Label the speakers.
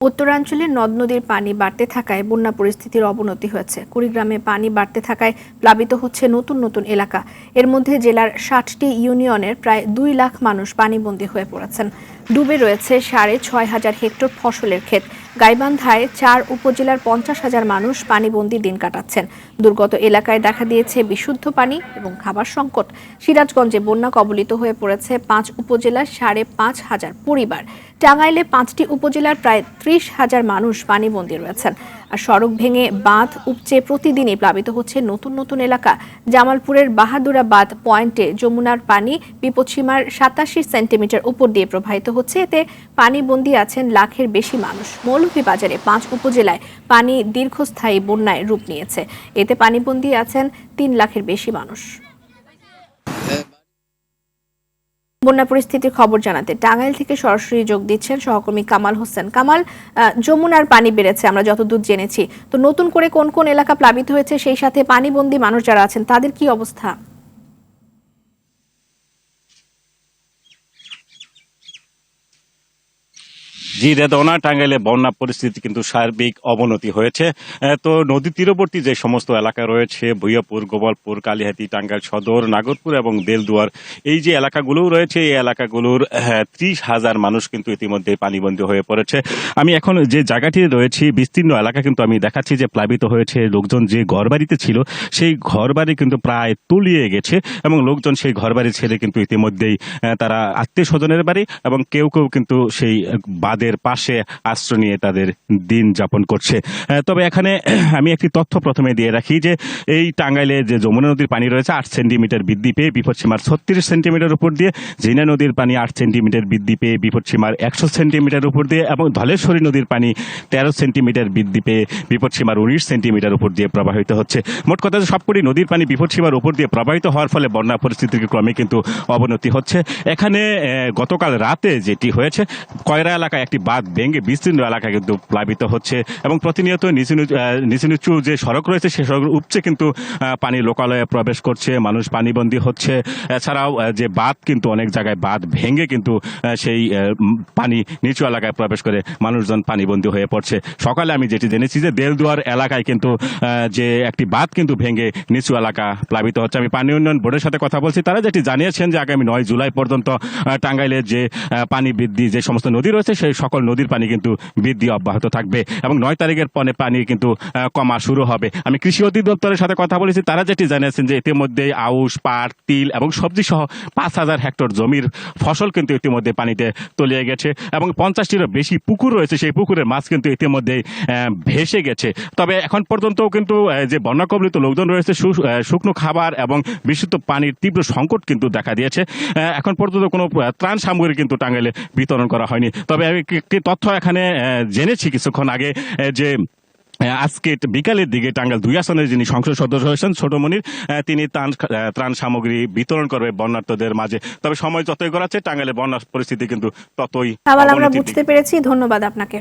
Speaker 1: উত্তরাঞ্চলে নদ নদীর পানি বাড়তে থাকায় বন্যা পরিস্থিতির অবনতি হয়েছে। কুড়িগ্রামে পানি বাড়তে থাকায় প্লাবিত হচ্ছে নতুন নতুন এলাকা। এর মধ্যে জেলার ৬০টি ইউনিয়নের প্রায় ২ লাখ মানুষ পানিবন্দী হয়ে পড়েছেন। ডুবে রয়েছে ৬,৫০০ হেক্টর ফসলের ক্ষেত। গাইবান্ধায় ৪ উপজেলার ৫০,০০০ মানুষ পানিবন্দী দিন কাটাচ্ছেন। দুর্গত এলাকায় দেখা দিয়েছে বিশুদ্ধ পানি এবং খাবার সংকট। সিরাজগঞ্জে বন্যা কবলিত হয়ে পড়েছে ৫ উপজেলার ৫,৫০০ পরিবার। টাঙ্গাইলে ৫টি উপজেলার প্রায় ৩০,০০০ মানুষ পানিবন্দী রয়েছেন। আর সড়ক ভেঙে বাঁধ উপচে প্রতিদিনই প্লাবিত হচ্ছে নতুন নতুন এলাকা। জামালপুরের বাহাদুরাবাদ পয়েন্টে যমুনার পানি বিপদসীমার ৮৭ সেন্টিমিটার উপর দিয়ে প্রবাহিত হচ্ছে। এতে পানিবন্দী আছেন লাখের বেশি মানুষ। মৌলভীবাজারে ৫ উপজেলায় পানি দীর্ঘস্থায়ী বন্যায় রূপ নিয়েছে। এতে পানিবন্দী আছেন ৩ লাখের বেশি মানুষ। বন্যা পরিস্থিতির খবর জানাতে টাঙ্গাইল থেকে সরাসরি যোগ দিচ্ছেন সহকর্মী কামাল হোসেন। কামাল, যমুনার পানি বেড়েছে আমরা যতদূর জেনেছি, তো নতুন করে কোন কোন এলাকা প্লাবিত হয়েছে, সেই সাথে পানিবন্দী মানুষ যারা আছেন তাদের কি অবস্থা?
Speaker 2: জি রেদনা, টাঙ্গাইলে বন্যা পরিস্থিতি কিন্তু সার্বিক অবনতি হয়েছে। তো নদী তীরবর্তী যে সমস্ত এলাকা রয়েছে, ভুইয়াপুর, গোপালপুর, কালিহাতী, টাঙ্গাইল সদর, নাগরপুর এবং বেলদুয়ার, এই যে এলাকাগুলো রয়েছে, এই এলাকাগুলোর ৩০,০০০ মানুষ কিন্তু ইতিমধ্যে পানিবন্দী হয়ে পড়েছে। আমি এখন যে জায়গাটি রয়েছি, বিস্তীর্ণ এলাকা কিন্তু আমি দেখাচ্ছি যে প্লাবিত হয়েছে। লোকজন যে ঘরবাড়িতে ছিল সেই ঘরবাড়ি কিন্তু প্রায় তলিয়ে গেছে এবং লোকজন সেই ঘরবাড়ি ছেড়ে কিন্তু ইতিমধ্যেই তারা আত্মীয় স্বজনের বাড়ি এবং কেউ কেউ কিন্তু সেই বাঁধের পাশে আশ্রয় নিয়ে তাদের দিন যাপন করছে। তবে এখানে আমি একটি তথ্য প্রথমে দিয়ে রাখি যে এই টাঙ্গাইলে যে যমুনা নদীর পানি রয়েছে ৮ সেন্টিমিটার বৃদ্ধি পেয়ে বিপদসীমার ৩৬ সেন্টিমিটার উপর দিয়ে, ঝিনা নদীর পানি ৮ সেন্টিমিটার বৃদ্ধি পেয়ে বিপদসীমার ১০০ সেন্টিমিটার উপর দিয়ে এবং ধলেশ্বরী নদীর পানি ১৩ সেন্টিমিটার বৃদ্ধি পেয়ে বিপদসীমার ১৯ সেন্টিমিটার উপর দিয়ে প্রবাহিত হচ্ছে। মোট কথা সবকটি নদীর পানি বিপদসীমার উপর দিয়ে প্রবাহিত হওয়ার ফলে বন্যা পরিস্থিতির ক্রমে কিন্তু অবনতি হচ্ছে। এখানে গতকাল রাতে যেটি হয়েছে, কয়রা এলাকায় একটি বাঁধ ভেঙে বিস্তীর্ণ এলাকা কিন্তু প্লাবিত হচ্ছে এবং প্রতিনিয়ত নিচু নিচু যে সড়ক রয়েছে সেই সড়ক উপচে কিন্তু পানি লোকালয়ে প্রবেশ করছে, মানুষ পানিবন্দী হচ্ছে। এছাড়াও যে বাঁধ কিন্তু অনেক জায়গায় বাঁধ ভেঙে কিন্তু সেই পানি নিচু এলাকায় প্রবেশ করে মানুষজন পানিবন্দী হয়ে পড়ছে। সকালে আমি যেটি জেনেছি যে দেলদুয়ার এলাকায় কিন্তু যে একটি বাঁধ কিন্তু ভেঙে নিচু এলাকা প্লাবিত হচ্ছে। আমি পানি উন্নয়ন বোর্ডের সাথে কথা বলছি, তারা যেটি জানিয়েছেন যে আগামী ৯ জুলাই পর্যন্ত টাঙ্গাইলের যে পানি বৃদ্ধি যে সমস্ত নদী রয়েছে সেই সকল নদীর পানি কিন্তু বৃদ্ধি অব্যাহত থাকবে এবং ৯ তারিখের পরে পানি কিন্তু কমা শুরু হবে। আমি কৃষি অধিদপ্তরের সাথে কথা বলেছি, তারা যেটি জানিয়েছেন যে ইতিমধ্যে আউশ, পাট, তিল এবং সবজি সহ ৫,০০০ হেক্টর জমির ফসল কিন্তু ইতিমধ্যে পানিতে তলিয়ে গেছে এবং ৫০টিরও বেশি পুকুর রয়েছে, সেই পুকুরের মাছ কিন্তু ইতিমধ্যে ভেসে গেছে। তবে এখন পর্যন্তও কিন্তু যে বন্যা কবলিত লোকজন রয়েছে শুকনো খাবার এবং বিশুদ্ধ পানির তীব্র সংকট কিন্তু দেখা দিয়েছে। এখন পর্যন্ত কোনো ত্রাণ সামগ্রী কিন্তু টাঙ্গাইলে বিতরণ করা হয়নি। তবে আমি একটি তথ্য এখানে জেনেছি কিছুক্ষণ আগে যে আজকে বিকালের দিকে টাঙ্গাইল ২ আসনের যিনি সংসদ সদস্য হয়েছেন ছোট মনির, তিনি ত্রাণ সামগ্রী বিতরণ করবে বন্যার্তদের মাঝে। তবে সময় যতই গড়াচ্ছে টাঙ্গাইলের বন্যা পরিস্থিতি কিন্তু ততই
Speaker 1: আমরা বুঝতে পেরেছি। ধন্যবাদ আপনাকে।